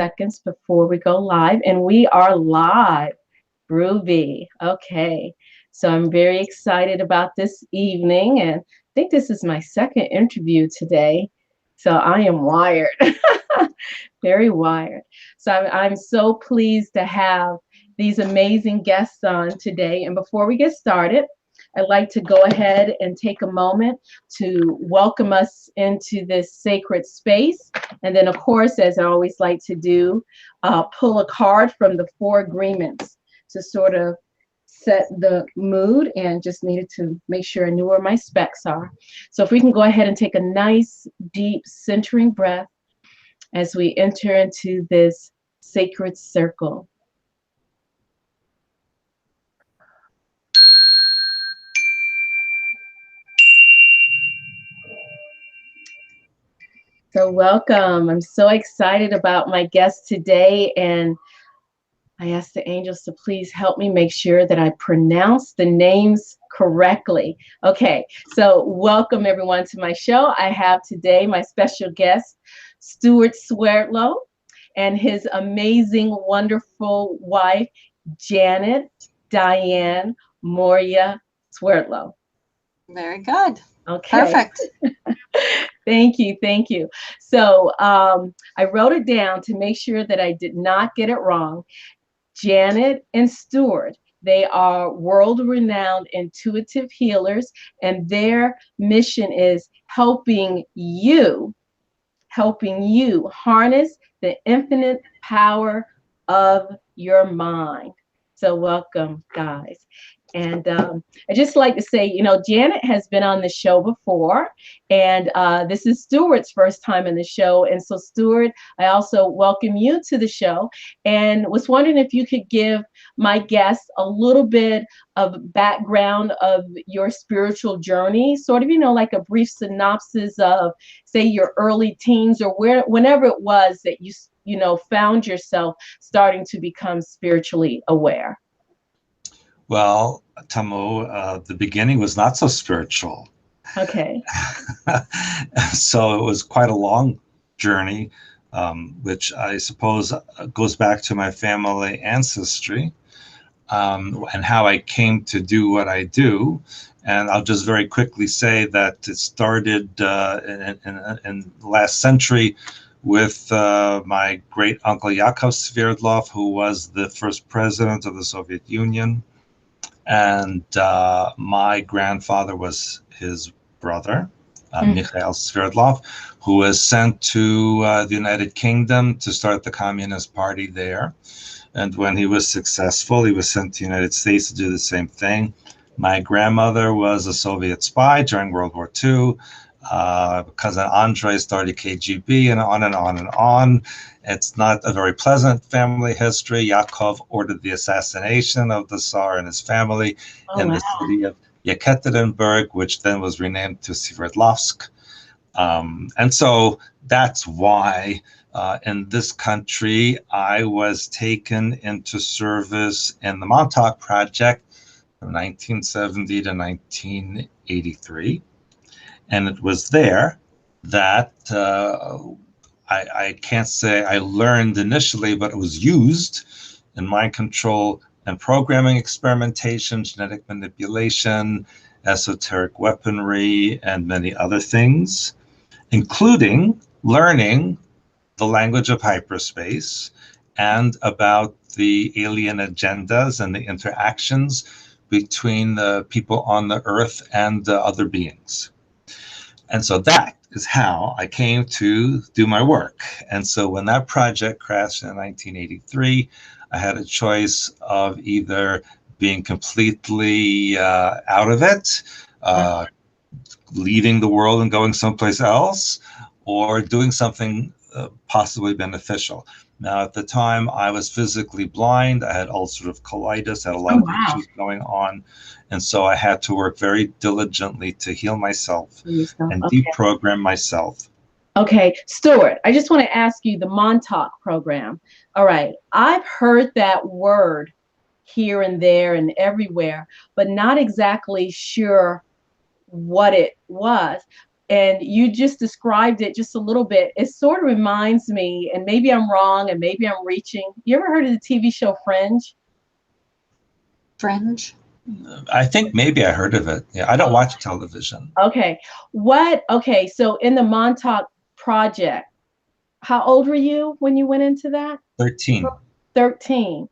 seconds before we go live, and we are live. Groovy. Okay. So I'm very excited about this evening, and I think this is my second interview today. So I am wired, very wired. So I'm so pleased to have these amazing guests on today. And before we get started, I'd like to go ahead and take a moment to welcome us into this sacred space. And then, of course, as I always like to do, pull a card from the four agreements to sort of set the mood, and just needed to make sure I knew where my specs are. So if we can go ahead and take a nice, deep, centering breath as we enter into this sacred circle. So welcome. I'm so excited about my guest today, and I asked the angels to please help me make sure that I pronounce the names correctly. Okay, so welcome everyone to my show. I have today my special guest, Stewart Swerdlow, and his amazing, wonderful wife, Janet Diane Moria Swerdlow. Very good. Okay. Perfect. Thank you. Thank you. So I wrote it down to make sure that I did not get it wrong. Janet and Stewart, they are world-renowned intuitive healers, and their mission is helping you harness the infinite power of your mind. So welcome, guys. And I just like to say, you know, Janet has been on the show before, and this is Stewart's first time in the show. And so, Stewart, I also welcome you to the show, and was wondering if you could give my guests a little bit of background of your spiritual journey, sort of, you know, like a brief synopsis of, say, your early teens, or whenever it was that you know, found yourself starting to become spiritually aware. Well, Tamu, the beginning was not so spiritual. Okay. So it was quite a long journey, which I suppose goes back to my family ancestry, and how I came to do what I do. And I'll just very quickly say that it started in the last century with my great uncle Yakov Sverdlov, who was the first president of the Soviet Union. And my grandfather was his brother, Mikhail Sverdlov, who was sent to the United Kingdom to start the Communist Party there. And when he was successful, he was sent to the United States to do the same thing. My grandmother was a Soviet spy during World War II. Cousin Andrei started KGB, and on and on and on. It's not a very pleasant family history. Yakov ordered the assassination of the Tsar and his family the city of Yekaterinburg, which then was renamed to Sverdlovsk. And so that's why in this country I was taken into service in the Montauk Project from 1970 to 1983. And it was there that I can't say I learned initially, but it was used in mind control and programming experimentation, genetic manipulation, esoteric weaponry, and many other things, including learning the language of hyperspace and about the alien agendas and the interactions between the people on the earth and other beings. And so that is how I came to do my work. And so when that project crashed in 1983, I had a choice of either being completely out of it, leaving the world and going someplace else, or doing something possibly beneficial. Now, at the time, I was physically blind. I had ulcerative colitis, had a lot of issues going on. And so I had to work very diligently to heal myself and deprogram myself. Okay, Stewart, I just want to ask you the Montauk program. All right, I've heard that word here and there and everywhere, but not exactly sure what it was. and you just described it just a little bit. It sort of reminds me, and maybe I'm wrong and maybe I'm reaching. You ever heard of the TV show Fringe? Fringe? I think maybe I heard of it. Yeah, I don't watch television. Okay. Okay, so in the Montauk Project, how old were you when you went into that? 13. 13.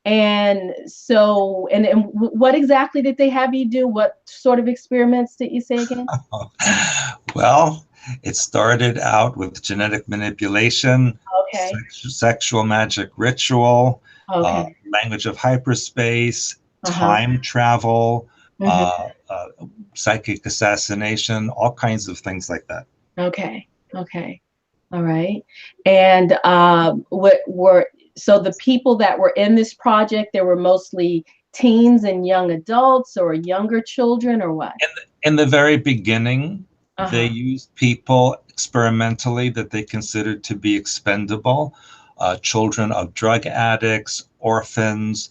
And so, and what exactly did they have you do? What sort of experiments did you say again? Well, it started out with genetic manipulation, Okay. sexual magic ritual, Okay. language of hyperspace, Uh-huh. time travel, Hmm. psychic assassination, all kinds of things like that. Okay. Okay. All right. And so the people that were in this project, they were mostly teens and young adults or younger children or what? In the very beginning, they Uh-huh. used people experimentally that they considered to be expendable, children of drug addicts, orphans,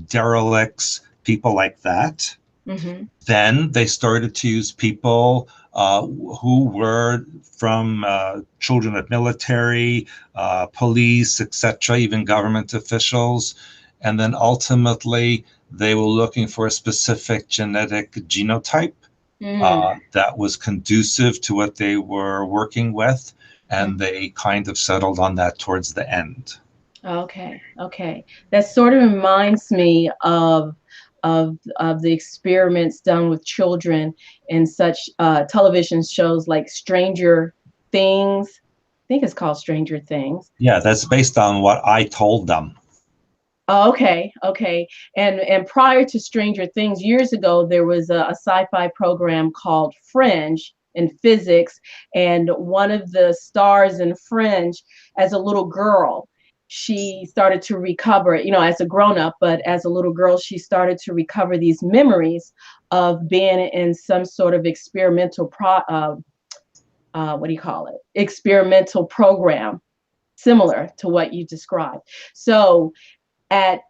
derelicts, people like that. Mm-hmm. Then they started to use people who were from children of military, police, etc., even government officials. And then ultimately, they were looking for a specific genetic genotype Mm. that was conducive to what they were working with. And they kind of settled on that towards the end. Okay, okay. That sort of reminds me of the experiments done with children in such television shows like Stranger Things. I think it's called Stranger Things. Yeah, that's based on what I told them. Oh, okay, okay. And prior to Stranger Things, years ago, there was a sci-fi program called Fringe in physics, and one of the stars in Fringe, as a little girl, she started to recover, as a grown-up, but as a little girl, she started to recover these memories of being in some sort of experimental what do you call it? Experimental program, similar to what you described. So at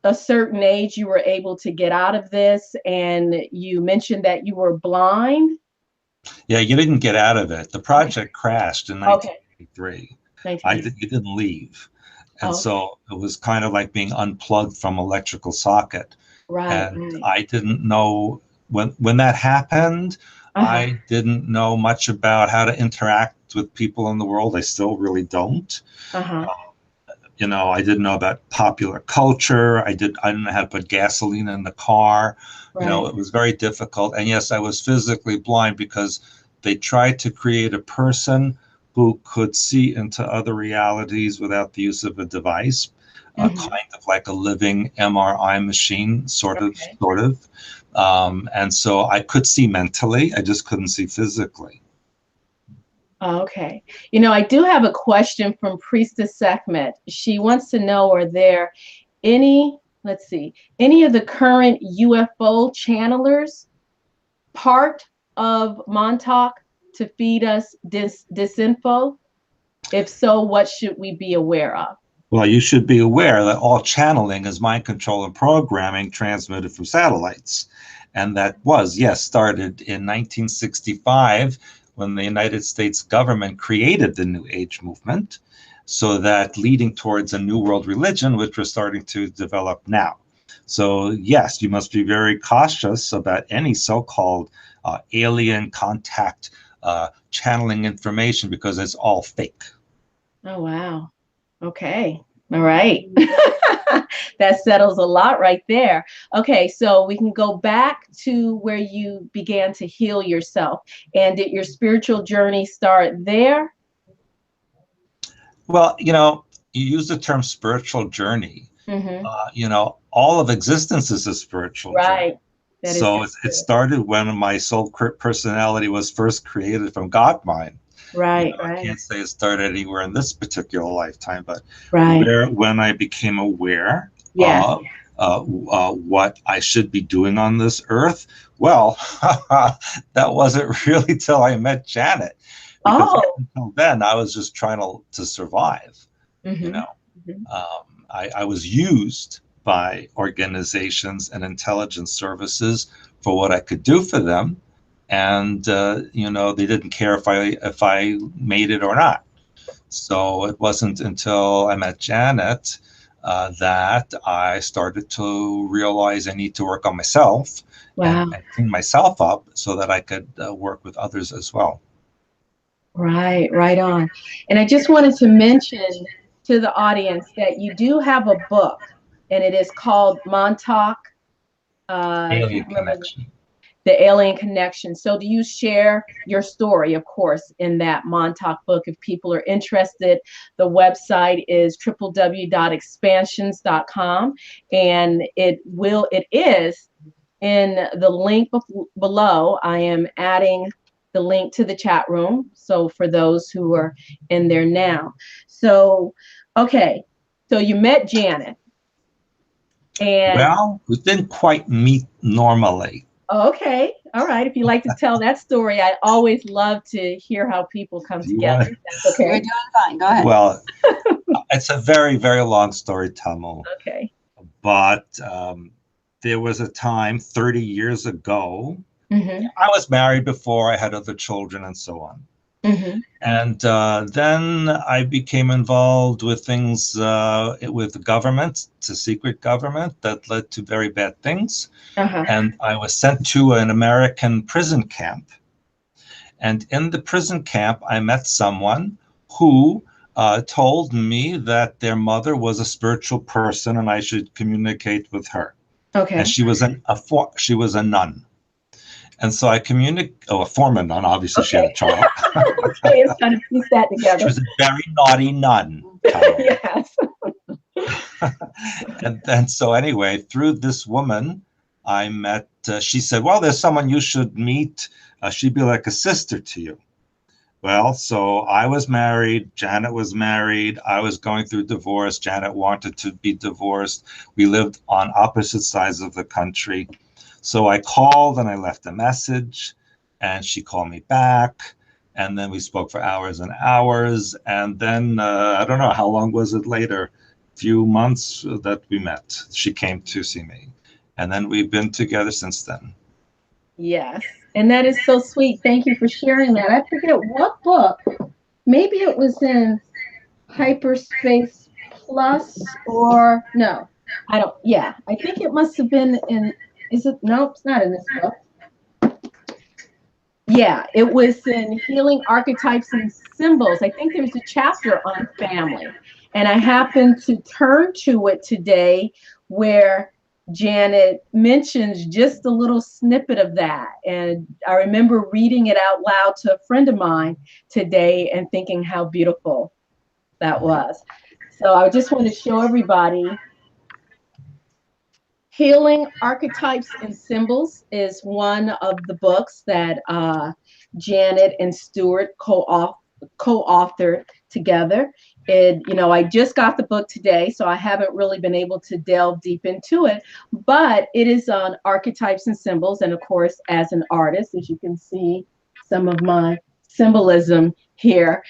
a certain age you were able to get out of this, and you mentioned that you were blind. Yeah, you didn't get out of it. The Okay. project crashed in Okay. 1983. Nineteen. You didn't leave. And Oh, okay. so it was kind of like being unplugged from electrical socket. Right, And right. I didn't know when that happened, Uh-huh. I didn't know much about how to interact with people in the world. I still really don't. Uh-huh. I didn't know about popular culture. I didn't know how to put gasoline in the car. Right. It was very difficult. And yes, I was physically blind because they tried to create a person who could see into other realities without the use of a device, Hmm. kind of like a living MRI machine, sort of, Okay. sort of. And so I could see mentally, I just couldn't see physically. Okay. I do have a question from Priestess Sekhmet. She wants to know, are there any, let's see, any of the current UFO channelers part of Montauk to feed us disinfo? If so, what should we be aware of? Well, you should be aware that all channeling is mind control and programming transmitted from satellites. And that was, yes, started in 1965 when the United States government created the New Age movement. So that leading towards a New World religion, which we're starting to develop now. So, yes, you must be very cautious about any so called alien contact channeling information because it's all fake. Oh, wow. Okay. All right. That settles a lot right there. Okay, so we can go back to where you began to heal yourself. And did your spiritual journey start there? Well, you use the term spiritual journey. Mm-hmm. All of existence is a spiritual journey. Right. That is So it true. started when my soul personality was first created from God mind. Right, I right, can't say it started anywhere in this particular lifetime, but right. when I became aware Yes. of what I should be doing on this earth, well, that wasn't really till I met Janet, because up Oh. until then I was just trying to survive. You Mm-hmm. know, I was used by organizations and intelligence services for what I could do for them. and they didn't care if I made it or not. So it wasn't until I met Janet that I started to realize I need to work on myself. Wow. And clean myself up so that I could work with others as well. Right on. And I just wanted to mention to the audience that you do have a book, and it is called Montauk. Alien Connection. The Alien Connection. So do you share your story, of course, in that Montauk book? If people are interested, the website is www.expansions.com, and it is in the link below. I am adding the link to the chat room, so for those who are in there now. So, okay, so you met Janet. And well, we didn't quite meet normally. Okay. All right. If you like to tell that story, I always love to hear how people come together. That's okay. You're doing fine. Go ahead. Well, it's a very, very long story, Tamu. Okay. But there was a time 30 years ago. Mm-hmm. I was married before. I had other children and so on. Mm-hmm. And then I became involved with things with the government, to secret government, that led to very bad things. Uh-huh. And I was sent to an American prison camp. And in the prison camp, I met someone who told me that their mother was a spiritual person and I should communicate with her. Okay. And she was she was a nun. And so I a former nun, obviously. Okay. She had a child. Okay, it's trying to piece that together. She was a very naughty nun. Yes. and so anyway, through this woman, I met, she said, well, there's someone you should meet. She'd be like a sister to you. Well, so I was married. Janet was married. I was going through divorce. Janet wanted to be divorced. We lived on opposite sides of the country. So I called and I left a message and she called me back. And then we spoke for hours and hours. And then, I don't know, how long was it later? A few months that we met. She came to see me. And then we've been together since then. Yes. And that is so sweet. Thank you for sharing that. I forget what book. Maybe it was in Hyperspace Plus or no. I don't. Yeah. I think it must have been in. Is it? No, it's not in this book. Yeah, it was in Healing Archetypes and Symbols. I think there's a chapter on family. And I happened to turn to it today where Janet mentions just a little snippet of that. And I remember reading it out loud to a friend of mine today and thinking how beautiful that was. So I just want to show everybody. Healing Archetypes and Symbols is one of the books that Janet and Stewart co-authored together. I just got the book today, so I haven't really been able to delve deep into it, but it is on archetypes and symbols. And of course, as an artist, as you can see some of my symbolism here,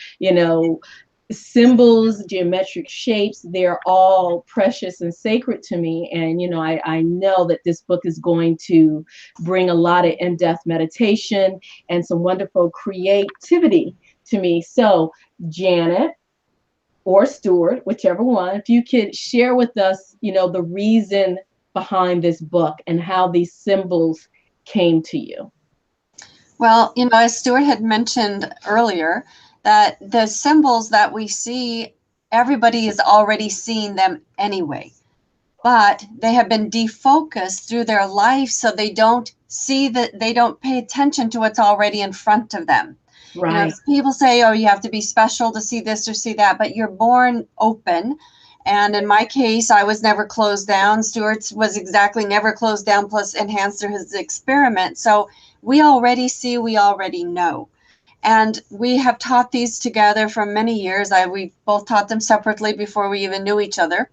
symbols, geometric shapes, they're all precious and sacred to me. And, I know that this book is going to bring a lot of in-depth meditation and some wonderful creativity to me. So, Janet or Stewart, whichever one, if you could share with us, the reason behind this book and how these symbols came to you. Well, as Stewart had mentioned earlier, that the symbols that we see, everybody is already seeing them anyway, but they have been defocused through their life, so they don't see that, they don't pay attention to what's already in front of them. Right. People say, oh, you have to be special to see this or see that, but you're born open. And in my case, I was never closed down. Stewart's was exactly never closed down, plus enhanced through his experiment. So we already see, we already know. And we have taught these together for many years. We both taught them separately before we even knew each other.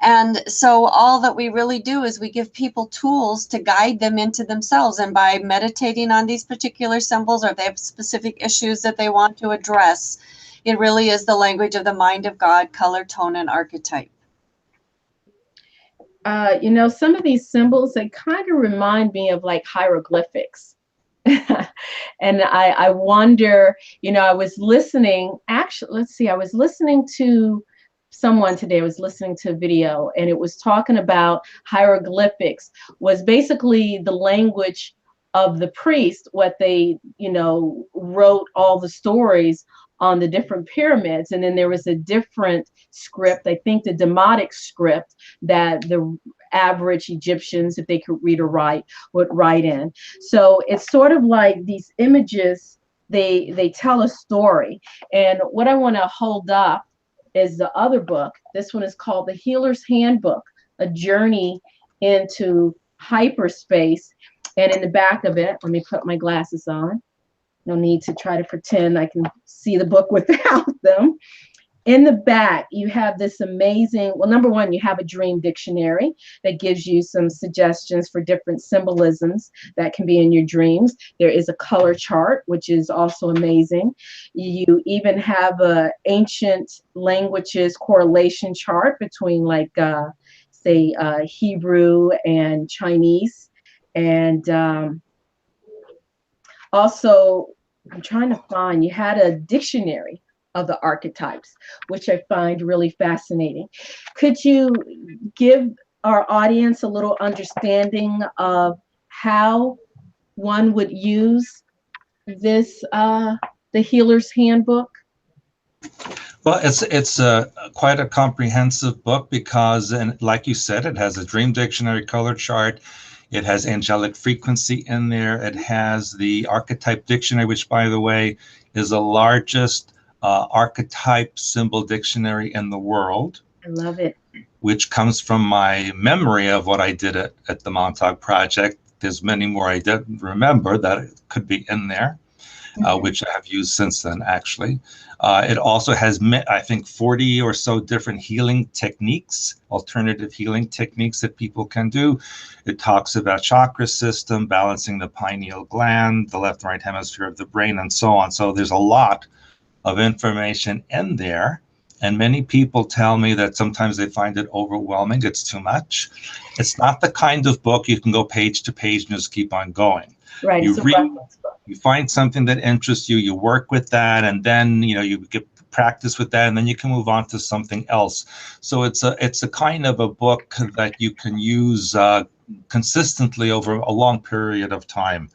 And so all that we really do is we give people tools to guide them into themselves. And by meditating on these particular symbols, or if they have specific issues that they want to address, it really is the language of the mind of God, color, tone, and archetype. Some of these symbols, they kind of remind me of like hieroglyphics. And I wonder, I was listening, actually, let's see, I was listening to someone today. I was listening to a video, and it was talking about hieroglyphics, was basically the language of the priest, what they, wrote all the stories on the different pyramids. And then there was a different script, I think the Demotic script, that the average Egyptians, if they could read or write, would write in. So it's sort of like these images, they tell a story. And what I want to hold up is the other book. This one is called The Healer's Handbook, A Journey into Hyperspace. And in the back of it, let me put my glasses on. No need to try to pretend I can see the book without them. In the back, you have this amazing, well, number one, you have a dream dictionary that gives you some suggestions for different symbolisms that can be in your dreams. There is a color chart, which is also amazing. You even have a ancient languages correlation chart between, like, say, Hebrew and Chinese. And also, I'm trying to find, you had a dictionary of the archetypes, which I find really fascinating. Could you give our audience a little understanding of how one would use this, the Healer's Handbook? Well, it's a quite a comprehensive book because, and like you said, it has a dream dictionary, color chart. It has angelic frequency in there. It has the archetype dictionary, which, by the way, is the largest archetype symbol dictionary in the world. I love it. Which comes from my memory of what I did at the Montauk Project. There's many more I didn't remember that could be in there, which I have used since then, actually. It also has, I think, 40 or so different healing techniques, alternative healing techniques that people can do. It talks about chakra system, balancing the pineal gland, the left and right hemisphere of the brain, and so on. So there's a lot of information in there. And many people tell me that sometimes they find it overwhelming. It's too much. It's not the kind of book you can go page to page and just keep on going. Right. You read, you find something that interests you, you work with that, and then you get practice with that, and then you can move on to something else. So it's a kind of a book that you can use consistently over a long period of time,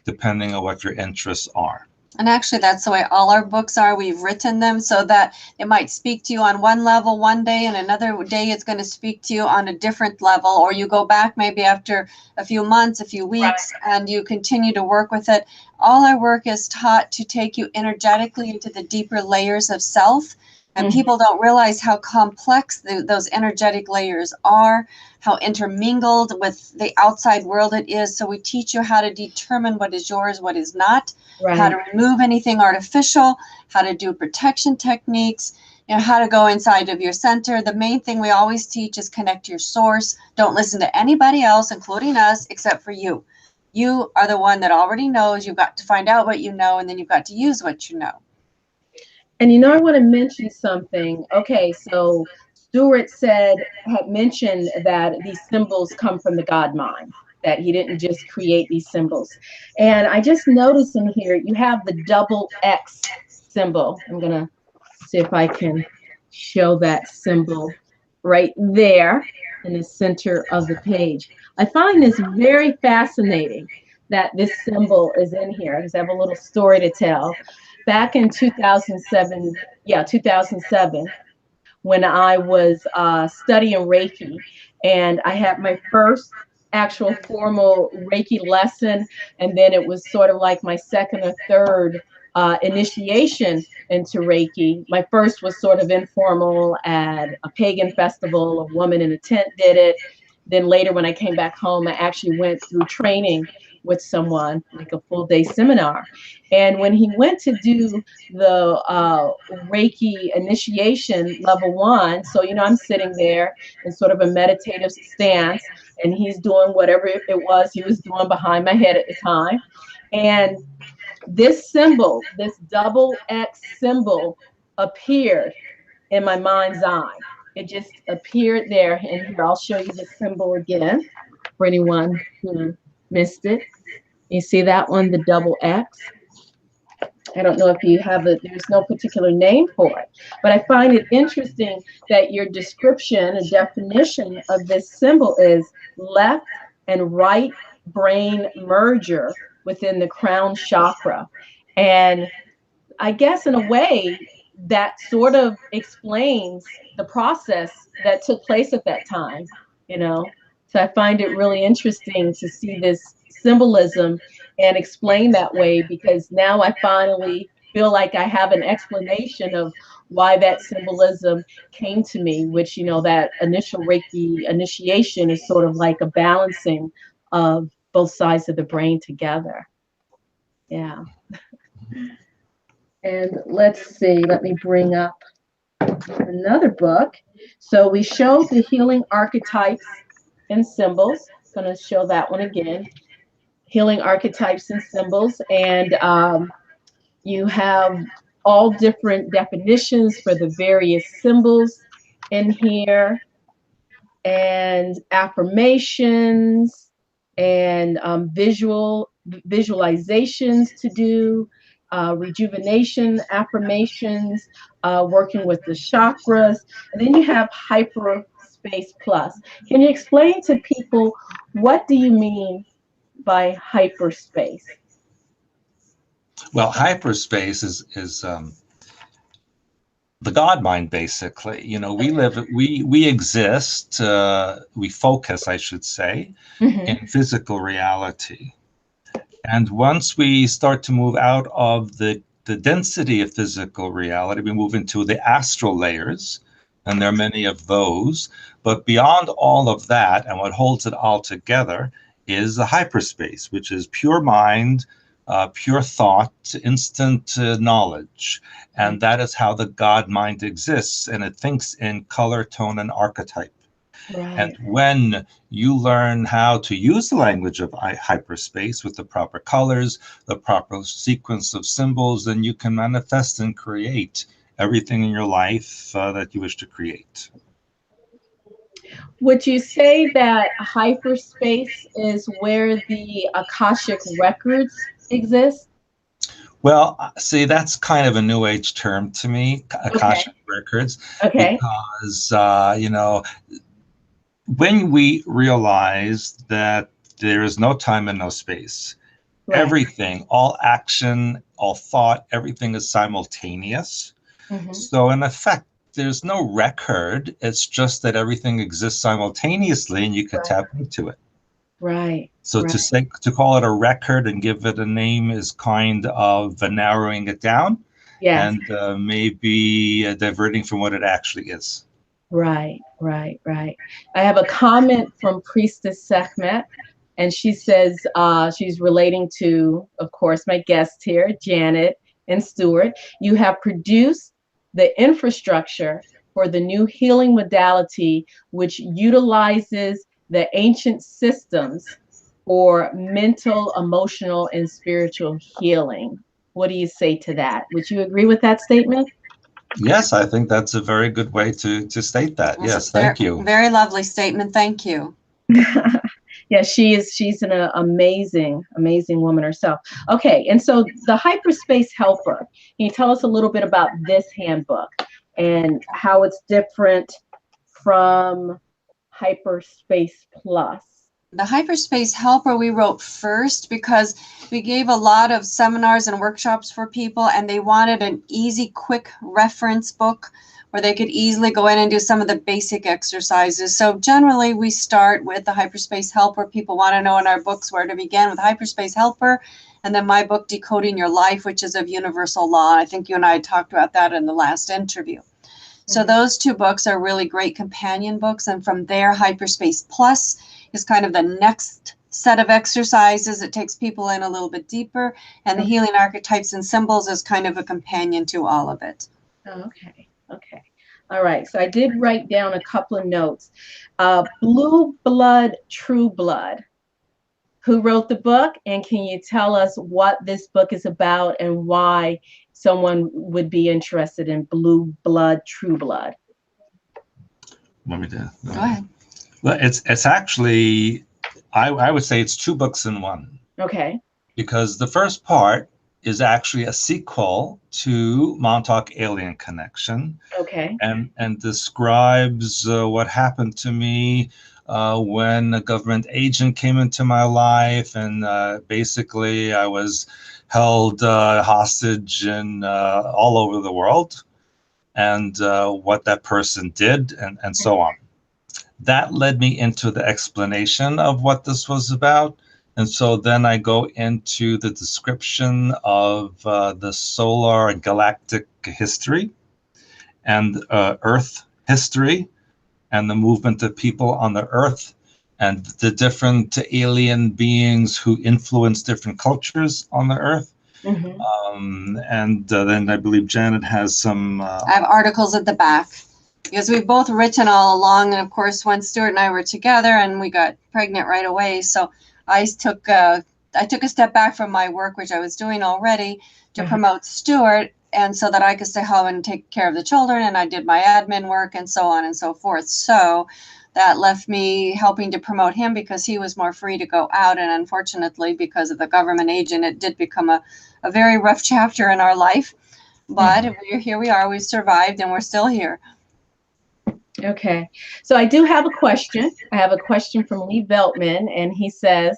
depending on what your interests are. And actually, that's the way all our books are. We've written them so that it might speak to you on one level one day, and another day it's going to speak to you on a different level. Or you go back maybe after a few months, a few weeks, and you continue to work with it. All our work is taught to take you energetically into the deeper layers of self. And people don't realize how complex those energetic layers are, how intermingled with the outside world it is. So we teach you how to determine what is yours, what is not, how to remove anything artificial, how to do protection techniques, how to go inside of your center. The main thing we always teach is connect to your source. Don't listen to anybody else, including us, except for you. You are the one that already knows. You've got to find out what you know, and then you've got to use what you know. And I want to mention something. Okay, so Stewart had mentioned that these symbols come from the God mind, that he didn't just create these symbols. And I just noticed in here, you have the double X symbol. I'm going to see if I can show that symbol right there in the center of the page. I find this very fascinating that this symbol is in here, because I have a little story to tell. Back in 2007, when I was studying Reiki, and I had my first actual formal Reiki lesson, and then it was sort of like my second or third initiation into Reiki. My first was sort of informal at a pagan festival. A woman in a tent did it. Then later, when I came back home, I actually went through training with someone, like a full day seminar. And when he went to do the Reiki initiation level 1, so, I'm sitting there in sort of a meditative stance, and he's doing whatever it was he was doing behind my head at the time. And this symbol, this double X symbol, appeared in my mind's eye. It just appeared there. And here, I'll show you the symbol again for anyone who missed it. You see that one, the double X? I don't know if you have it, there's no particular name for it, but I find it interesting that your description, a definition of this symbol is left and right brain merger within the crown chakra. And I guess in a way that sort of explains the process that took place at that time, you know. So I find it really interesting to see this symbolism and explain that way, because now I finally feel like I have an explanation of why that symbolism came to me, which, you know, that initial Reiki initiation is sort of like a balancing of both sides of the brain together. Yeah. And let's see, let me bring up another book. So we showed the healing archetypes and symbols. I'm going to show that one again. Healing archetypes and symbols. And you have all different definitions for the various symbols in here, and affirmations, and visualizations to do, rejuvenation affirmations, working with the chakras. And then you have Hyperspace Plus. Can you explain to people, what do you mean by hyperspace? Well, hyperspace is the God mind, basically. You know, we exist, we focus, I should say, in physical reality. And once we start to move out of the density of physical reality, we move into the astral layers, and there are many of those. But beyond all of that, and what holds it all together, is the hyperspace, which is pure mind, pure thought, instant knowledge. And that is how the God mind exists. And it thinks in color, tone, and archetype. Right. And when you learn how to use the language of hyperspace with the proper colors, the proper sequence of symbols, then you can manifest and create everything in your life that you wish to create. Would you say that hyperspace is where the Akashic records exist? Well, see, that's kind of a new age term to me, Akashic records, because, you know, when we realize that there is no time and no space, everything, all action, all thought, everything is simultaneous. So in effect, there's no record. It's just that everything exists simultaneously and you can tap into it. Right. So to call it a record and give it a name is kind of narrowing it down, and maybe diverting from what it actually is. Right. I have a comment from Priestess Sekhmet, and she says she's relating to, of course, my guests here, Janet and Stewart. You have produced the infrastructure for the new healing modality, which utilizes the ancient systems for mental, emotional, and spiritual healing. What do you say to that? Would you agree with that statement? Yes, I think that's a very good way to state that. Yes, thank you. Very lovely statement. Thank you. Yeah, she's an amazing woman herself. Okay, and so the Hyperspace Helper, can you tell us a little bit about this handbook and how it's different from Hyperspace Plus? The Hyperspace Helper we wrote first because we gave a lot of seminars and workshops for people, and they wanted an easy, quick reference book where they could easily go in and do some of the basic exercises. So generally we start with the Hyperspace Helper. People want to know in our books where to begin with Hyperspace Helper, and then my book, Decoding Your Life, which is of universal law. I think you and I talked about that in the last interview. So those two books are really great companion books. And from there, Hyperspace Plus is kind of the next set of exercises. It takes people in a little bit deeper. And the Healing Archetypes and Symbols is kind of a companion to all of it. Okay. All right. So I did write down a couple of notes. Blue Blood, True Blood. Who wrote the book? And can you tell us what this book is about and why someone would be interested in Blue Blood, True Blood? Want me to? Go ahead. Well, it's actually, I would say it's two books in one. Okay. because the first part is actually a sequel to Montauk Alien Connection, Okay. and describes what happened to me when a government agent came into my life, and basically I was held hostage in all over the world, and what that person did, and so on. That led me into the explanation of what this was about. And so then I go into the description of the solar and galactic history and Earth history and the movement of people on the Earth and the different alien beings who influence different cultures on the Earth. Mm-hmm. And then I believe Janet has some... I have articles at the back because we've both written all along. And of course, when Stewart and I were together and we got pregnant right away. So I took a step back from my work, which I was doing already, to promote Stewart, and so that I could stay home and take care of the children. And I did my admin work and so on and so forth. So that left me helping to promote him because he was more free to go out. And unfortunately, because of the government agent, it did become a very rough chapter in our life. But here we are. We've survived and we're still here. Okay. So I do have a question. I have a question from Lee Veltman, and he says,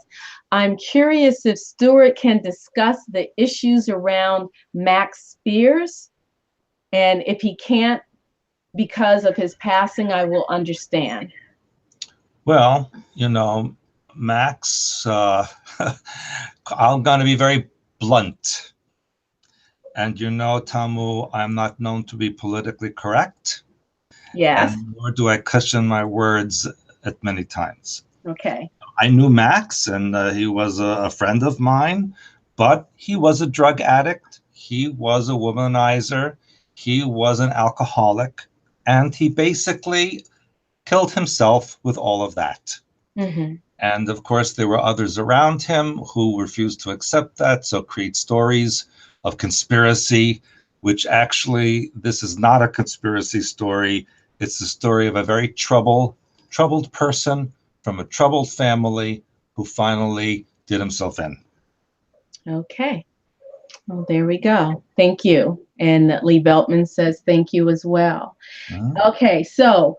I'm curious if Stewart can discuss the issues around Max Spears, and if he can't because of his passing, I will understand. Well, you know, Max, I'm going to be very blunt. And you know, Tamu, I'm not known to be politically correct. Yes. And nor do I cushion my words at many times. Okay. I knew Max, and he was a friend of mine, but he was a drug addict. He was a womanizer. He was an alcoholic. And he basically killed himself with all of that. Mm-hmm. And of course, there were others around him who refused to accept that, so create stories of conspiracy, which actually, this is not a conspiracy story. It's the story of a very troubled person from a troubled family who finally did himself in. Okay. Well, there we go. Thank you. And Lee Beltman says thank you as well. Okay, so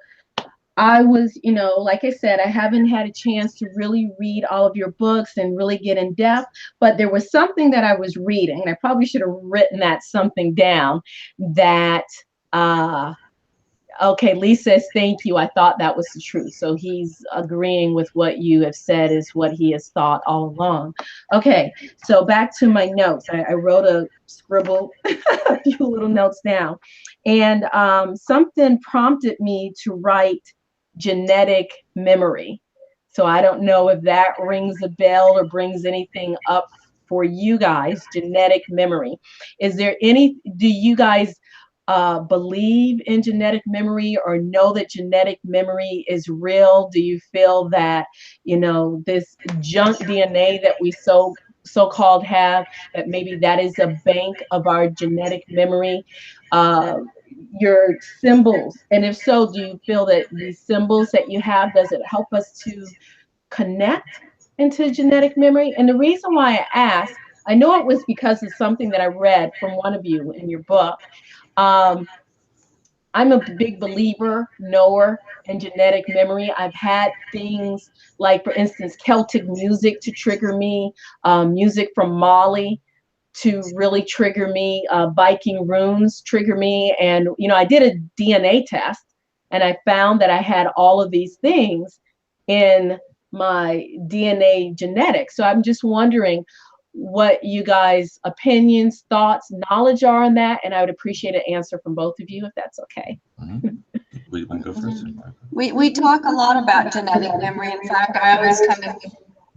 I was, like I said, I haven't had a chance to really read all of your books and really get in depth, but there was something that I was reading, and I probably should have written that something down that, okay, Lee says, thank you. I thought that was the truth. So he's agreeing with what you have said is what he has thought all along. Okay, so back to my notes. I wrote a scribble, a few little notes down. And something prompted me to write genetic memory. So I don't know if that rings a bell or brings anything up for you guys, genetic memory. Do you guys believe in genetic memory or know that genetic memory is real? Do you feel that, this junk DNA that we so-called have, that maybe that is a bank of our genetic memory? Your symbols, and if so, do you feel that these symbols that you have, does it help us to connect into genetic memory? And the reason why I asked, I know it was because of something that I read from one of you in your book. I'm a big believer, knower in genetic memory. I've had things like, for instance, Celtic music to trigger me, music from Mali to really trigger me, Viking runes trigger me. And, I did a DNA test and I found that I had all of these things in my DNA genetics. So I'm just wondering what you guys' opinions, thoughts, knowledge are on that. And I would appreciate an answer from both of you, if that's okay. We want to go first? We talk a lot about genetic memory. In fact, I always kind of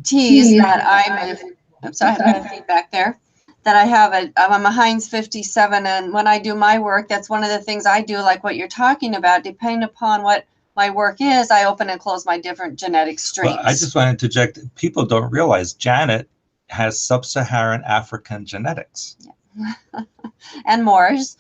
tease that oops, I have a feedback there. That I'm a Heinz 57, and when I do my work, that's one of the things I do, like what you're talking about. Depending upon what my work is, I open and close my different genetic streams. Well, I just want to interject. People don't realize Janet has sub-Saharan African genetics. Yeah. And Moors.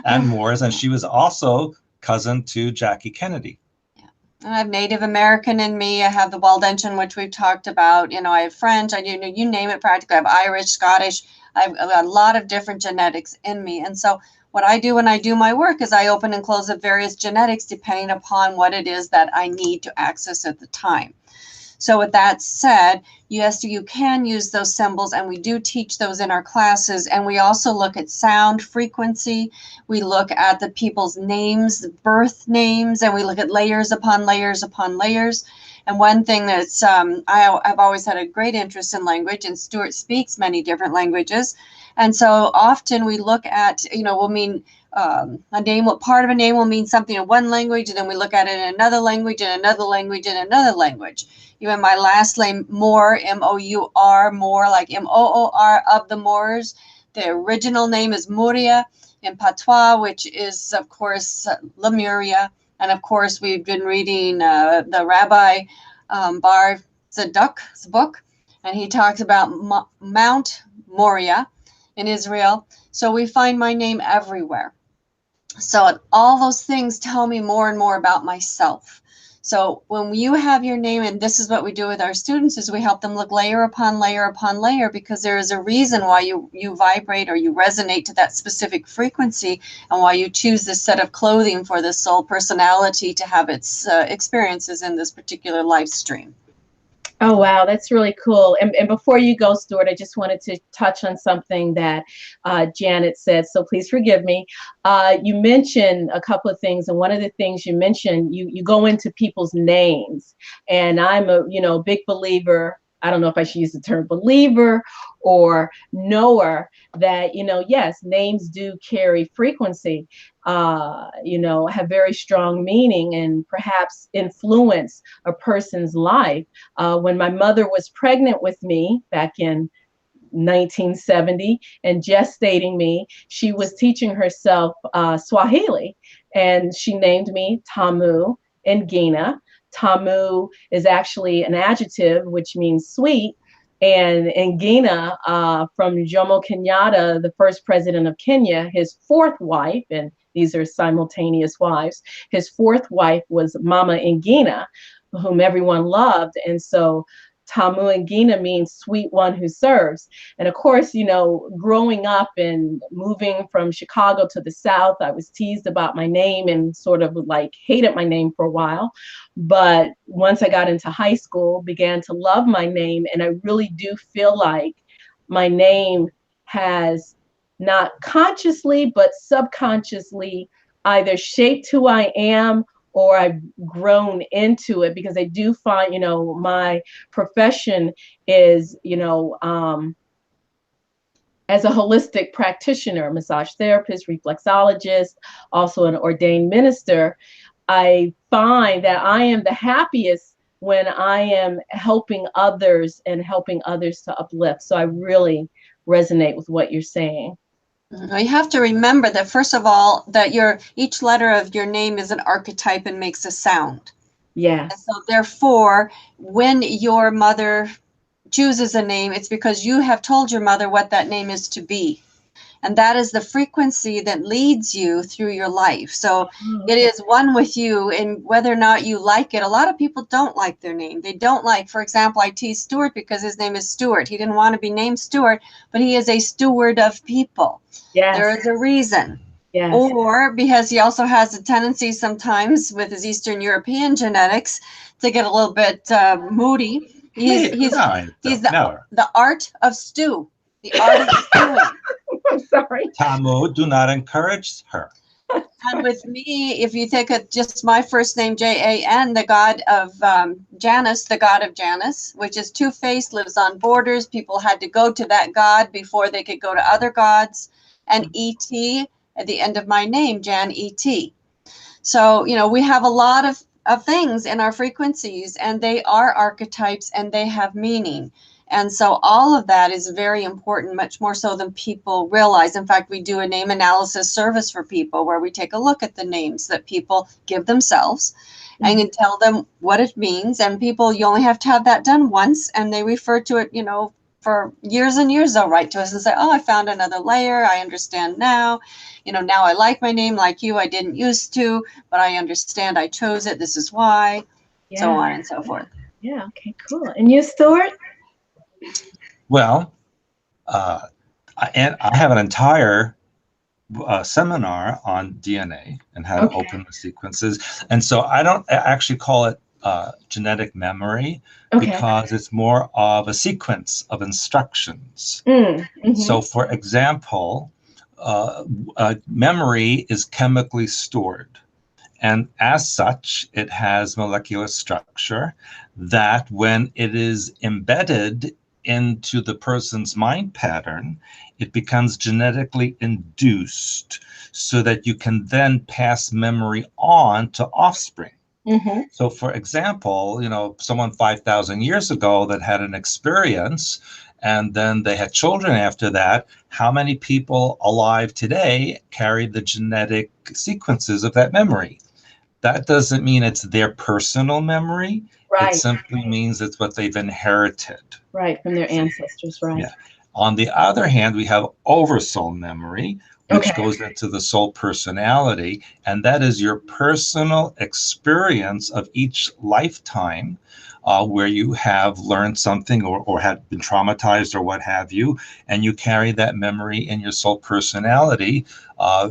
And Moors, and she was also cousin to Jackie Kennedy. Yeah. I have Native American in me. I have the Waldensian, which we've talked about. I have French. You name it practically. I have Irish, Scottish. I have a lot of different genetics in me. And so what I do when I do my work is I open and close up various genetics depending upon what it is that I need to access at the time. So with that said, yes, you can use those symbols, and we do teach those in our classes. And we also look at sound frequency. We look at the people's names, birth names, and we look at layers upon layers upon layers. And one thing that's, I've always had a great interest in language, and Stewart speaks many different languages. And so often we look at, we'll mean a name, what part of a name will mean something in one language, and then we look at it in another language, and another language, and another language. Even my last name, Moore, M-O-U-R, Moore, like M-O-O-R, of the Moors. The original name is Muria in Patois, which is, of course, Lemuria. And, of course, we've been reading the Rabbi Bar Zadok's book, and he talks about Mount Moriah in Israel. So we find my name everywhere. So all those things tell me more and more about myself. So when you have your name, and this is what we do with our students, is we help them look layer upon layer upon layer, because there is a reason why you vibrate or you resonate to that specific frequency, and why you choose this set of clothing for this soul personality to have its experiences in this particular life stream. Oh, wow, that's really cool. And before you go, Stewart, I just wanted to touch on something that Janet said, so please forgive me. You mentioned a couple of things, and one of the things you mentioned, you go into people's names, and I'm a big believer. I don't know if I should use the term believer or knower that, yes, names do carry frequency, have very strong meaning and perhaps influence a person's life. When my mother was pregnant with me back in 1970 and gestating me, she was teaching herself Swahili, and she named me Tamu and Ngina. Tamu is actually an adjective which means sweet, and Ngina, from Jomo Kenyatta, the first president of Kenya, his fourth wife, and these are simultaneous wives, his fourth wife was Mama Ngina, whom everyone loved. And so Tamu Ngina means sweet one who serves. And of course, growing up and moving from Chicago to the South, I was teased about my name and sort of like hated my name for a while. But once I got into high school, began to love my name. And I really do feel like my name has not consciously, but subconsciously either shaped who I am, or I've grown into it, because I do find, my profession is, as a holistic practitioner, massage therapist, reflexologist, also an ordained minister. I find that I am the happiest when I am helping others and helping others to uplift. So I really resonate with what you're saying. You have to remember that, first of all, that each letter of your name is an archetype and makes a sound. Yeah. So therefore, when your mother chooses a name, it's because you have told your mother what that name is to be. And that is the frequency that leads you through your life. So it is one with you, and whether or not you like it. A lot of people don't like their name. They don't like, for example, I tease Stewart because his name is Stewart. He didn't want to be named Stewart, but he is a steward of people. Yes. There is a reason. Yes. Or because he also has a tendency sometimes with his Eastern European genetics to get a little bit moody. He's the art of stew. The art of stewing. I'm sorry. Tamu, do not encourage her. And with me, if you take just my first name, Jan, the god of Janus, the god of Janus, which is two-faced, lives on borders. People had to go to that god before they could go to other gods. And E.T. at the end of my name, Jan E.T. So, we have a lot of things in our frequencies, and they are archetypes, and they have meaning. And so all of that is very important, much more so than people realize. In fact, we do a name analysis service for people where we take a look at the names that people give themselves and can tell them what it means. And people, you only have to have that done once, and they refer to it, for years and years, they'll write to us and say, oh, I found another layer. I understand now. Now I like my name like you. I didn't used to, but I understand I chose it. This is why, so on and so forth. Yeah. Okay, cool. And you, Stewart? Well, and I have an entire seminar on DNA and how to open the sequences. And so I don't actually call it genetic memory because it's more of a sequence of instructions. So, for example, memory is chemically stored. And as such, it has molecular structure that when it is embedded into the person's mind pattern, it becomes genetically induced so that you can then pass memory on to offspring. So, for example, someone 5,000 years ago that had an experience and then they had children after that, how many people alive today carry the genetic sequences of that memory? That doesn't mean it's their personal memory. It simply means it's what they've inherited. Right, from their ancestors, right. Yeah. On the other hand, we have oversoul memory, which goes into the soul personality, and that is your personal experience of each lifetime where you have learned something or had been traumatized or what have you, and you carry that memory in your soul personality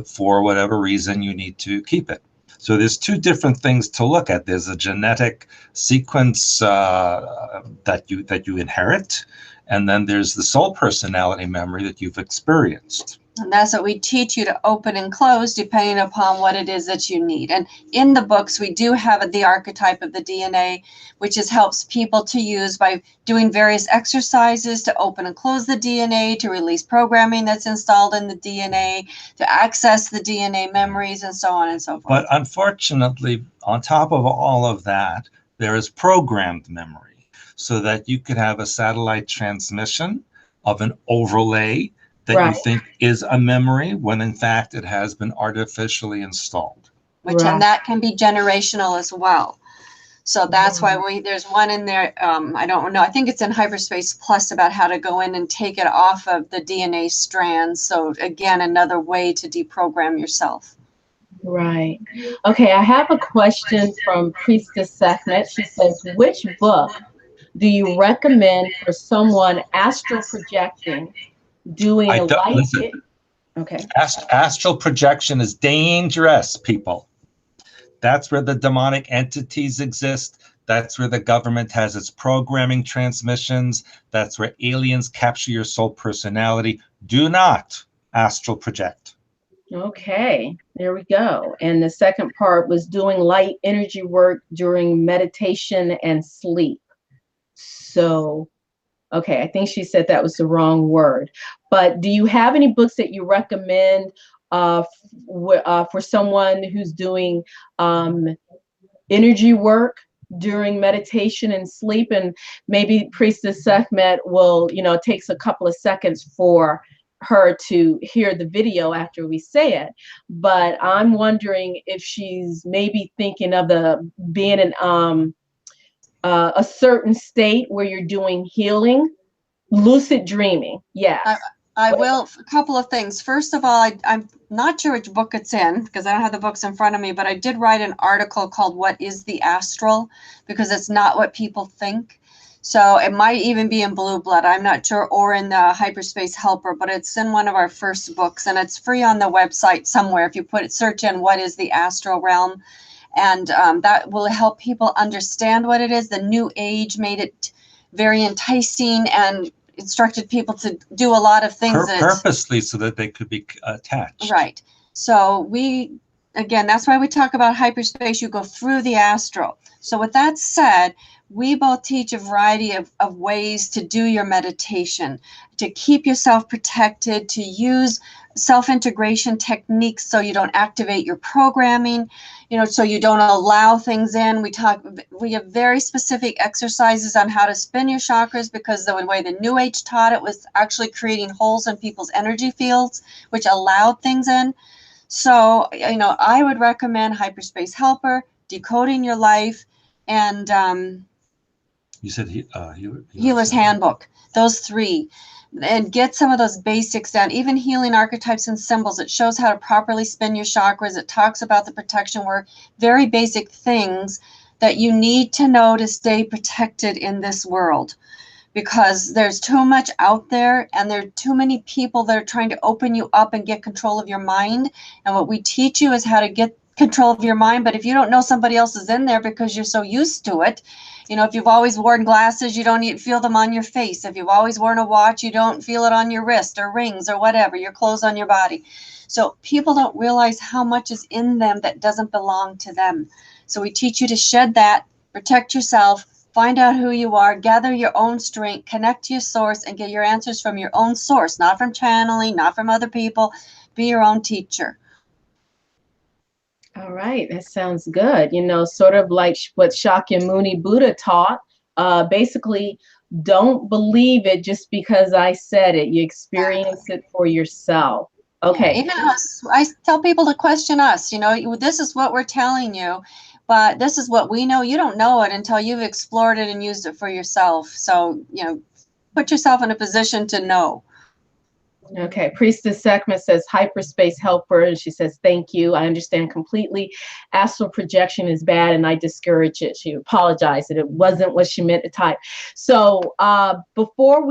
for whatever reason you need to keep it. So there's two different things to look at. There's a genetic sequence that you inherit, and then there's the soul personality memory that you've experienced. And that's what we teach you to open and close depending upon what it is that you need. And in the books, we do have the archetype of the DNA, which helps people to use by doing various exercises to open and close the DNA, to release programming that's installed in the DNA, to access the DNA memories, and so on and so forth. But unfortunately, on top of all of that, there is programmed memory, so that you could have a satellite transmission of an overlay that you think is a memory when in fact it has been artificially installed. And that can be generational as well. So that's why there's one in there, I don't know, I think it's in Hyperspace Plus about how to go in and take it off of the DNA strands. So again, another way to deprogram yourself. Right. Okay, I have a question from Priestess. She says, which book do you recommend for someone astral projecting, doing a light? Astral projection is dangerous, people. That's where the demonic entities exist. That's where the government has its programming transmissions. That's where aliens capture your soul personality. Do not astral project. Okay, there we go. And the second part was doing light energy work during meditation and sleep. So, okay, I think she said that was the wrong word. But do you have any books that you recommend for someone who's doing energy work during meditation and sleep? And maybe Priestess Sekhmet will, takes a couple of seconds for her to hear the video after we say it. But I'm wondering if she's maybe thinking of being in a certain state where you're doing healing, lucid dreaming. Yes. I will. A couple of things. First of all, I'm not sure which book it's in because I don't have the books in front of me, but I did write an article called What is the Astral? Because it's not what people think. So it might even be in Blue Blood, I'm not sure, or in the Hyperspace Helper, but it's in one of our first books, and it's free on the website somewhere. If you search in what is the astral realm, and that will help people understand what it is. The New Age made it very enticing and instructed people to do a lot of things purposely so that they could be attached. Right. So again, that's why we talk about hyperspace. You go through the astral. So with that said, we both teach a variety of ways to do your meditation, to keep yourself protected, to use self-integration techniques so you don't activate your programming, so you don't allow things in. We have very specific exercises on how to spin your chakras, because the way the New Age taught it was actually creating holes in people's energy fields, which allowed things in. So, I would recommend Hyperspace Helper, Decoding Your Life, and You said Healer's Handbook, those 3. And get some of those basics down, even healing archetypes and symbols. It shows how to properly spin your chakras. It talks about the protection work, very basic things that you need to know to stay protected in this world, because there's too much out there and there are too many people that are trying to open you up and get control of your mind. And what we teach you is how to get control of your mind. But if you don't know somebody else is in there because you're so used to it, if you've always worn glasses, you don't even feel them on your face. If you've always worn a watch, you don't feel it on your wrist or rings or whatever, your clothes on your body. So people don't realize how much is in them that doesn't belong to them. So we teach you to shed that, protect yourself, find out who you are, gather your own strength, connect to your source, and get your answers from your own source, not from channeling, not from other people. Be your own teacher. All right, that sounds good. Sort of like what Shakyamuni Buddha taught. Basically, don't believe it just because I said it. You experience it for yourself. Okay. Yeah, even us, I tell people to question us. This is what we're telling you, but this is what we know. You don't know it until you've explored it and used it for yourself. So, put yourself in a position to know. Okay, Priestess Sekhmet says Hyperspace Helper, and she says, thank you. I understand completely. Astral projection is bad, and I discourage it. She apologized that it wasn't what she meant to type. So before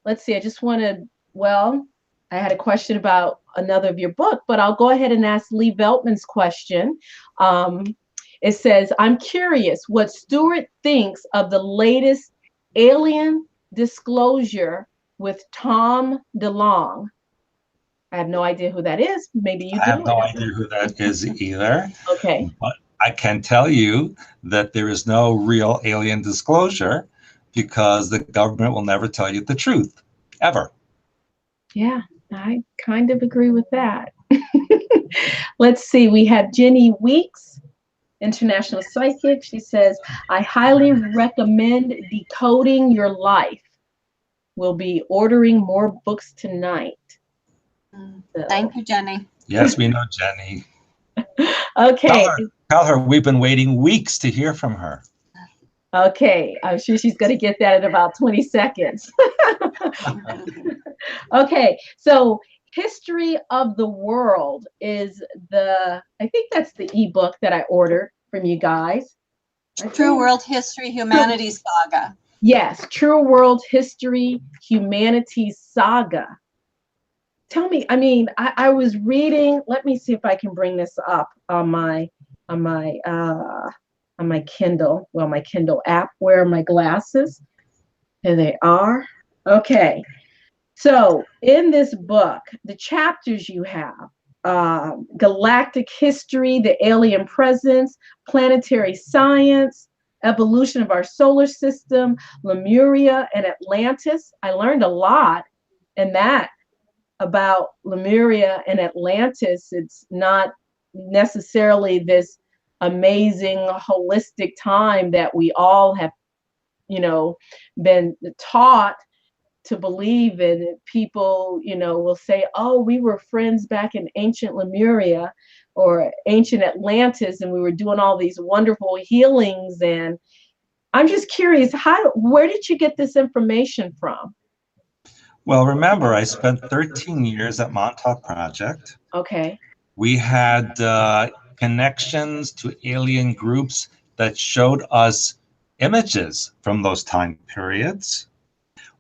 let's see, I just want to, I had a question about another of your book, but I'll go ahead and ask Lee Veltman's question. It says, I'm curious what Stewart thinks of the latest alien disclosure with Tom DeLonge. I have no idea who that is. Maybe you do. I have no idea who that is either. Okay. But I can tell you that there is no real alien disclosure because the government will never tell you the truth, ever. Yeah, I kind of agree with that. Let's see. We have Jenny Weeks, international psychic. She says, I highly recommend Decoding Your Life. We'll be ordering more books tonight. So. Thank you, Jenny. Yes, we know Jenny. Okay. Tell her we've been waiting weeks to hear from her. Okay, I'm sure she's going to get that in about 20 seconds. Okay, so History of the World is I think that's the ebook that I ordered from you guys. True World History Humanities Saga. Yes, True World History Humanities Saga. Tell me, I was reading, let me see if I can bring this up on my Kindle, my Kindle app. Where are my glasses? Here they are. Okay. So in this book, the chapters you have, galactic history, the alien presence, planetary science, evolution of our solar system, Lemuria and Atlantis. I learned a lot in that about Lemuria and Atlantis. It's not necessarily this amazing holistic time that we all have, been taught to believe in. People, will say, oh, we were friends back in ancient Lemuria or ancient Atlantis, and we were doing all these wonderful healings. And I'm just curious, where did you get this information from? Well, remember, I spent 13 years at Montauk Project. Okay. We had connections to alien groups that showed us images from those time periods.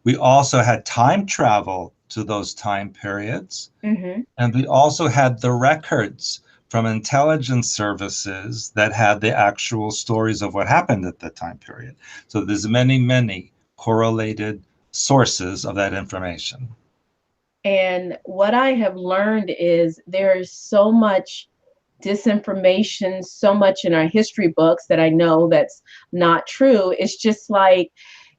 We also had time travel to those time periods. Mm-hmm. And we also had the records from intelligence services that had the actual stories of what happened at that time period. So there's many, many correlated sources of that information. And what I have learned is there's so much disinformation, so much in our history books that I know that's not true. It's just like,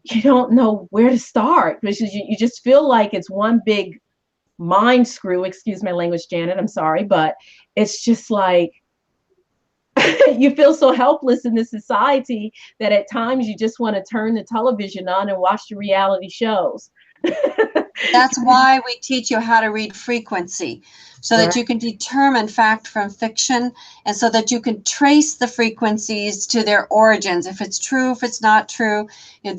you don't know where to start because you just feel like it's one big mind screw. Excuse my language, Janet, I'm sorry, but it's just like you feel so helpless in this society that at times you just want to turn the television on and watch the reality shows. That's why we teach you how to read frequency, so that you can determine fact from fiction, and so that you can trace the frequencies to their origins, if it's true, if it's not true.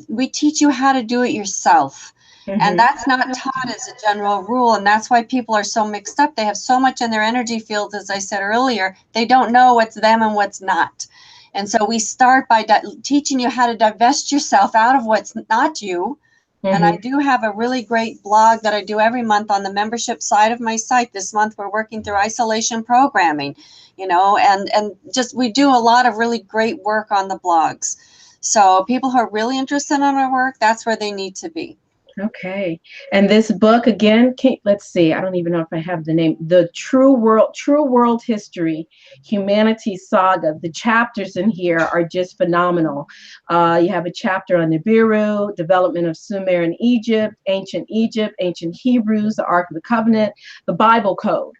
We teach you how to do it yourself. And that's not taught as a general rule. And that's why people are so mixed up. They have so much in their energy field, as I said earlier, they don't know what's them and what's not. And so we start by teaching you how to divest yourself out of what's not you. And I do have a really great blog that I do every month on the membership side of my site. This month we're working through isolation programming, and just we do a lot of really great work on the blogs. So people who are really interested in our work, that's where they need to be. Okay. And this book again, let's see, I don't even know if I have the name, The True World History, Humanity Saga. The chapters in here are just phenomenal. You have a chapter on Nibiru, development of Sumer and Egypt, ancient Hebrews, the Ark of the Covenant, the Bible Code.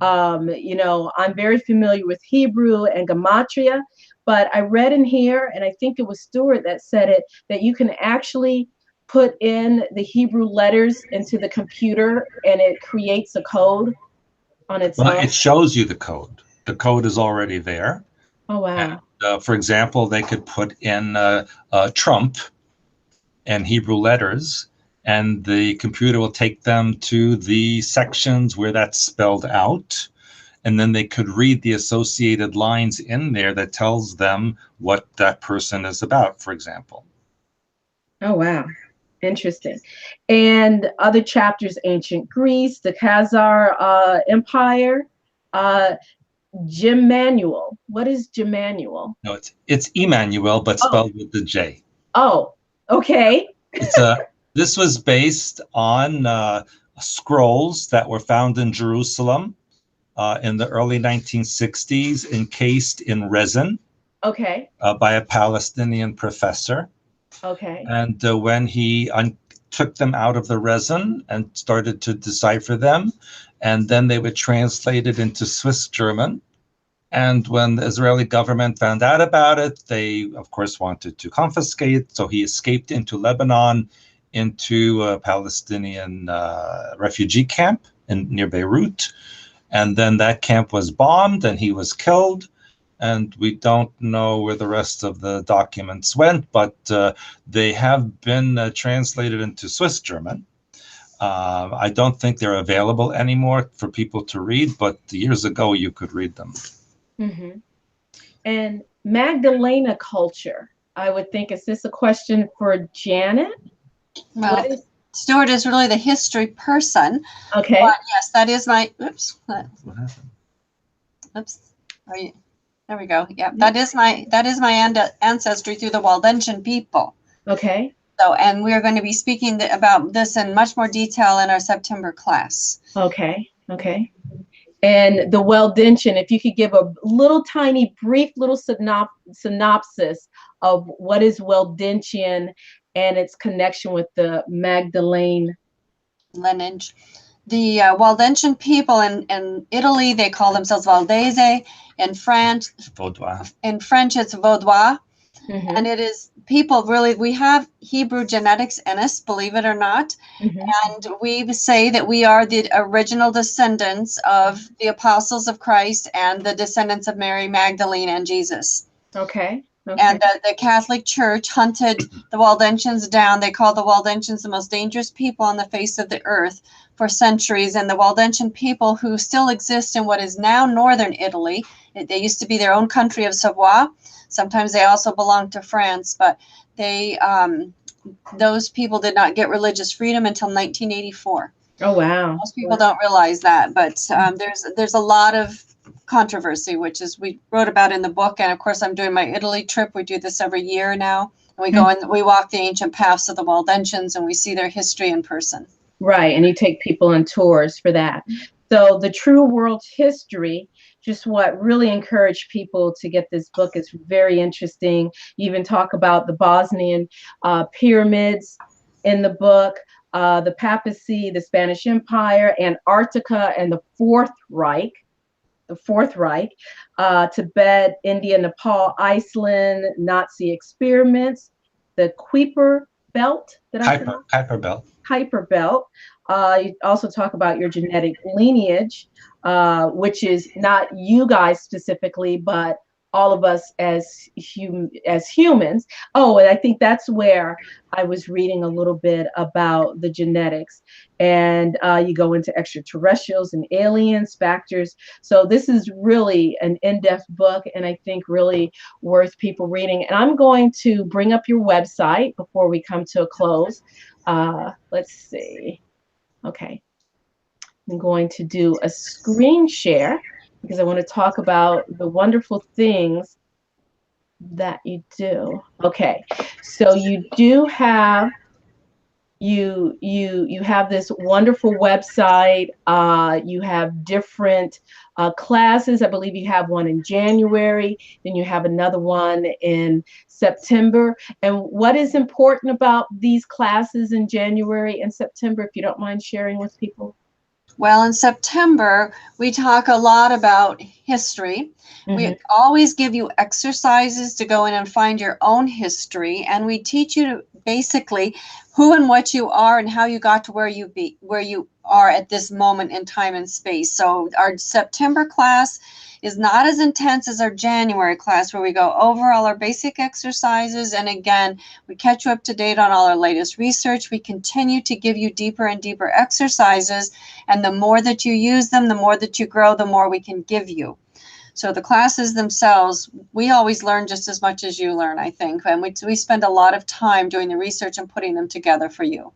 I'm very familiar with Hebrew and Gematria, but I read in here, and I think it was Stewart that said it, that you can actually put in the Hebrew letters into the computer and it creates a code on its own. It shows you the code. The code is already there. Oh, wow. And, for example, they could put in Trump and Hebrew letters, and the computer will take them to the sections where that's spelled out. And then they could read the associated lines in there that tells them what that person is about, for example. Oh, wow. Interesting. And other chapters, ancient Greece, the Khazar Empire, Jim Manuel. What is Jim Manuel? No, it's Emmanuel, but spelled with the J. Oh, okay. This was based on scrolls that were found in Jerusalem in the early 1960s, encased in resin. Okay. By a Palestinian professor. Okay. And when he took them out of the resin and started to decipher them, and then they were translated into Swiss German. And when the Israeli government found out about it, they, of course, wanted to confiscate. So he escaped into Lebanon, into a Palestinian refugee camp near Beirut. And then that camp was bombed and he was killed. And we don't know where the rest of the documents went, but they have been translated into Swiss German. I don't think they're available anymore for people to read, but years ago you could read them. And Magdalena culture, I would think, is this a question for Janet? Well, Stewart is really the history person. Okay. But yes, that is my, oops. What happened? Oops. There we go. Yeah, that is my ancestry through the Waldensian people. Okay. So, and we are going to be speaking about this in much more detail in our September class. Okay. Okay. And the Waldensian, if you could give a little tiny, brief little synopsis of what is Waldensian and its connection with the Magdalene lineage. The Waldensian people in Italy, they call themselves Valdese. In France, Vaudois. In French, it's Vaudois. And it is people really, we have Hebrew genetics in us, believe it or not. And we say that we are the original descendants of the apostles of Christ and the descendants of Mary Magdalene and Jesus. Okay. And the Catholic Church hunted the Waldensians down. They called the Waldensians the most dangerous people on the face of the earth for centuries. And the Waldensian people, who still exist in what is now northern Italy, they used to be their own country of Savoie. Sometimes they also belonged to France, but they those people did not get religious freedom until 1984. Oh, wow. Most people don't realize that, but there's a lot of controversy, which is we wrote about in the book. And of course, I'm doing my Italy trip. We do this every year now. And we go and we walk the ancient paths of the Waldensians and we see their history in person. Right. And you take people on tours for that. So the True World History, just what really encouraged people to get this book. Is very interesting. You even talk about the Bosnian pyramids in the book, the papacy, the Spanish Empire, Antarctica, and the Fourth Reich. Tibet, India, Nepal, Iceland, Nazi experiments, the Kuiper belt. Did I pronounce? Hyper belt. Kuiper belt. You also talk about your genetic lineage, which is not you guys specifically, but all of us as humans. Oh, and I think that's where I was reading a little bit about the genetics, and you go into extraterrestrials and aliens factors. So this is really an in-depth book, and I think really worth people reading. And I'm going to bring up your website before we come to a close. Let's see. Okay. I'm going to do a screen share because I want to talk about the wonderful things that you do. Okay. So you do have you have this wonderful website. You have different classes. I believe you have one in January, then you have another one in September. And what is important about these classes in January and September, if you don't mind sharing with people? Well, in September, we talk a lot about history. We always give you exercises to go in and find your own history, and we teach you to basically who and what you are and how you got to where you are at this moment in time and space. So our September class is not as intense as our January class, where we go over all our basic exercises. And again, we catch you up to date on all our latest research. We continue to give you deeper and deeper exercises. And the more that you use them, the more that you grow, the more we can give you. So the classes themselves, we always learn just as much as you learn, I think. And we spend a lot of time doing the research and putting them together for you.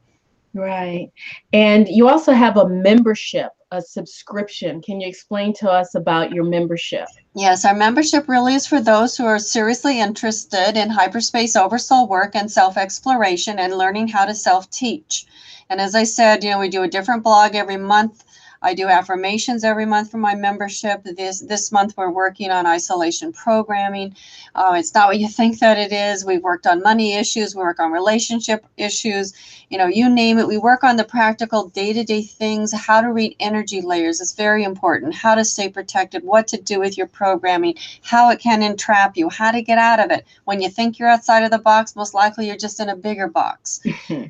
Right. And you also have a membership, a subscription. Can you explain to us about your membership? Yes, our membership really is for those who are seriously interested in hyperspace oversoul work and self-exploration and learning how to self-teach. And as I said, we do a different blog every month. I do affirmations every month for my membership. This month we're working on isolation programming. It's not what you think that it is. We've worked on money issues. We work on relationship issues. You name it. We work on the practical day-to-day things, how to read energy layers. It's very important. How to stay protected, what to do with your programming, how it can entrap you, how to get out of it. When you think you're outside of the box, most likely you're just in a bigger box.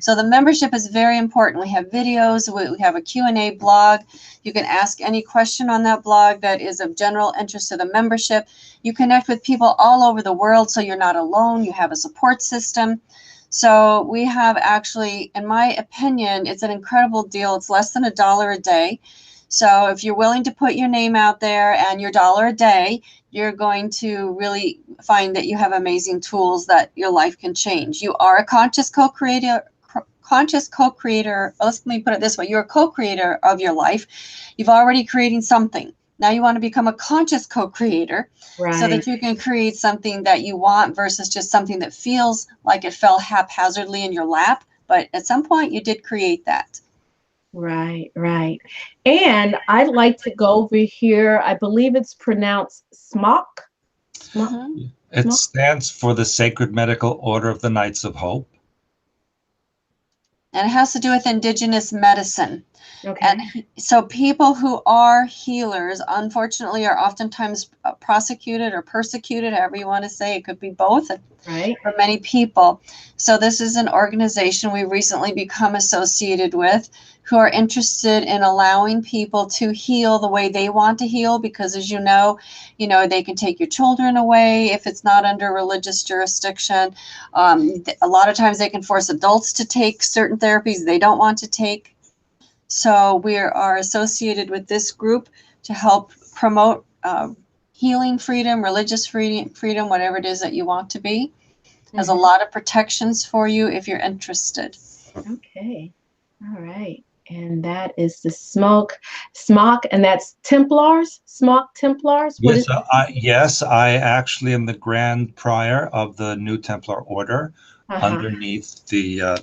So the membership is very important. We have videos. We have a Q&A blog. You can ask any question on that blog that is of general interest to the membership. You connect with people all over the world, so you're not alone. You have a support system. So we have actually, in my opinion, it's an incredible deal. It's less than $1 a day. So if you're willing to put your name out there and your $1 a day, you're going to really find that you have amazing tools that your life can change. You are a conscious co-creator. Let me put it this way. You're a co-creator of your life. You've already creating something. Now you want to become a conscious co-creator, right, so that you can create something that you want versus just something that feels like it fell haphazardly in your lap. But at some point you did create that. Right, right. And I'd like to go over here. I believe it's pronounced SMOC. It stands for the Sacred Medical Order of the Knights of Hope. And it has to do with indigenous medicine. Okay. And so people who are healers, unfortunately, are oftentimes prosecuted or persecuted, however you want to say. It could be both, right, for many people. So this is an organization we've recently become associated with, who are interested in allowing people to heal the way they want to heal, because as you know, they can take your children away if it's not under religious jurisdiction. A lot of times they can force adults to take certain therapies they don't want to take. So we are associated with this group to help promote healing freedom, religious freedom, whatever it is that you want to be. Has a lot of protections for you if you're interested. Okay. All right. And that is the SMOC, and that's Templars, SMOC Templars. What yes, I actually am the Grand Prior of the New Templar Order, underneath the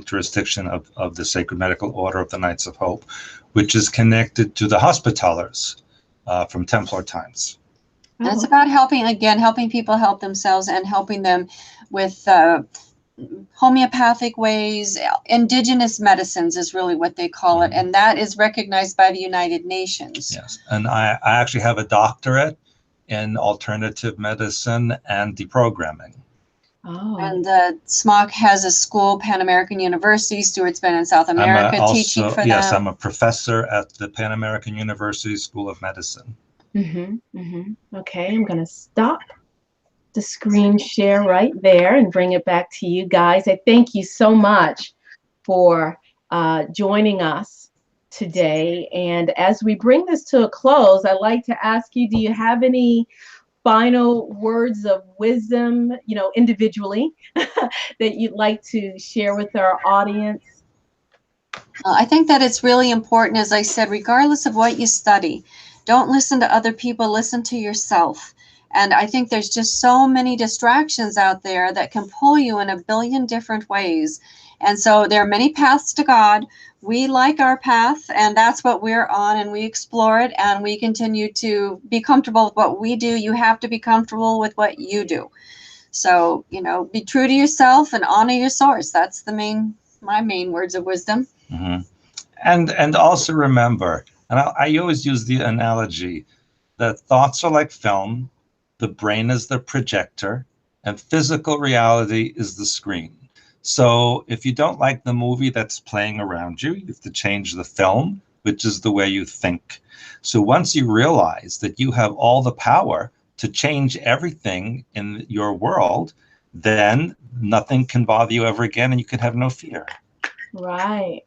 jurisdiction of the Sacred Medical Order of the Knights of Hope, which is connected to the Hospitallers from Templar times. And it's about helping people help themselves and helping them with homeopathic ways. Indigenous medicines is really what they call it, and that is recognized by the United Nations. Yes, and I actually have a doctorate in alternative medicine and deprogramming. Oh. And SMOC has a school, Pan American University. Stewart's been in South America teaching for yes, them. I'm a professor at the Pan American University School of Medicine. Okay, I'm going to stop the screen share right there and bring it back to you guys. I thank you so much for joining us today. And as we bring this to a close, I'd like to ask you, do you have any final words of wisdom, individually, that you'd like to share with our audience? I think that it's really important, as I said, regardless of what you study, don't listen to other people, listen to yourself. And I think there's just so many distractions out there that can pull you in a billion different ways. And so there are many paths to God. We like our path, and that's what we're on, and we explore it, and we continue to be comfortable with what we do. You have to be comfortable with what you do. So, be true to yourself and honor your source. That's my main words of wisdom. Mm-hmm. And also remember, and I always use the analogy that thoughts are like film, the brain is the projector, and physical reality is the screen. So if you don't like the movie that's playing around you, you have to change the film, which is the way you think. So once you realize that you have all the power to change everything in your world, then nothing can bother you ever again, and you can have no fear. Right.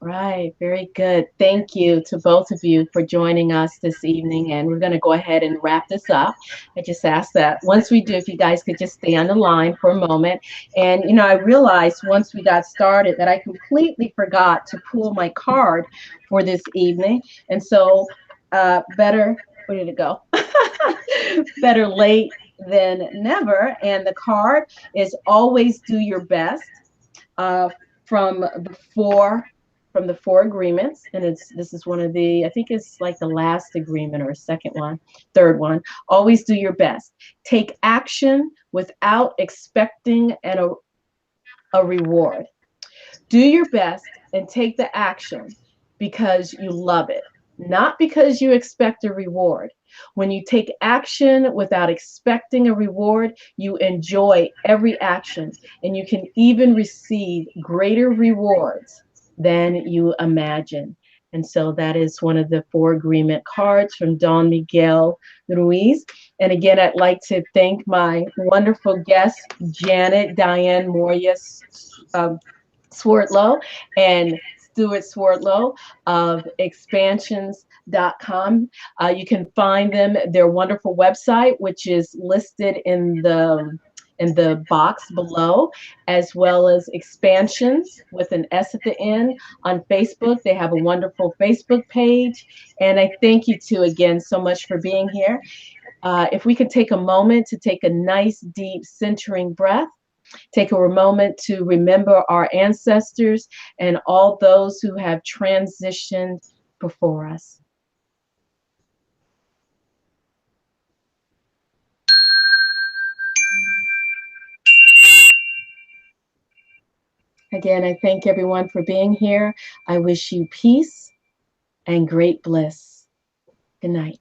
Very good. Thank you to both of you for joining us this evening. And we're going to go ahead and wrap this up. I just ask that once we do, if you guys could just stay on the line for a moment. And, I realized once we got started that I completely forgot to pull my card for this evening. And so where did it go? Better late than never. And the card is always do your best. From the four agreements, and this is one of the, I think it's like the last agreement or third one. Always do your best. Take action without expecting a reward. Do your best and take the action because you love it, not because you expect a reward. When you take action without expecting a reward, you enjoy every action, and you can even receive greater rewards than you imagine. And so that is one of the four agreement cards from Don Miguel Ruiz. And again, I'd like to thank my wonderful guests, Janet Diane Moya Swerdlow and Stewart Swerdlow of expansions.com. You can find their wonderful website, which is listed in the box below, as well as Expansions with an S at the end on Facebook. They have a wonderful Facebook page. And I thank you two again so much for being here. If we could take a moment to take a nice, deep, centering breath. Take a moment to remember our ancestors and all those who have transitioned before us. Again, I thank everyone for being here. I wish you peace and great bliss. Good night.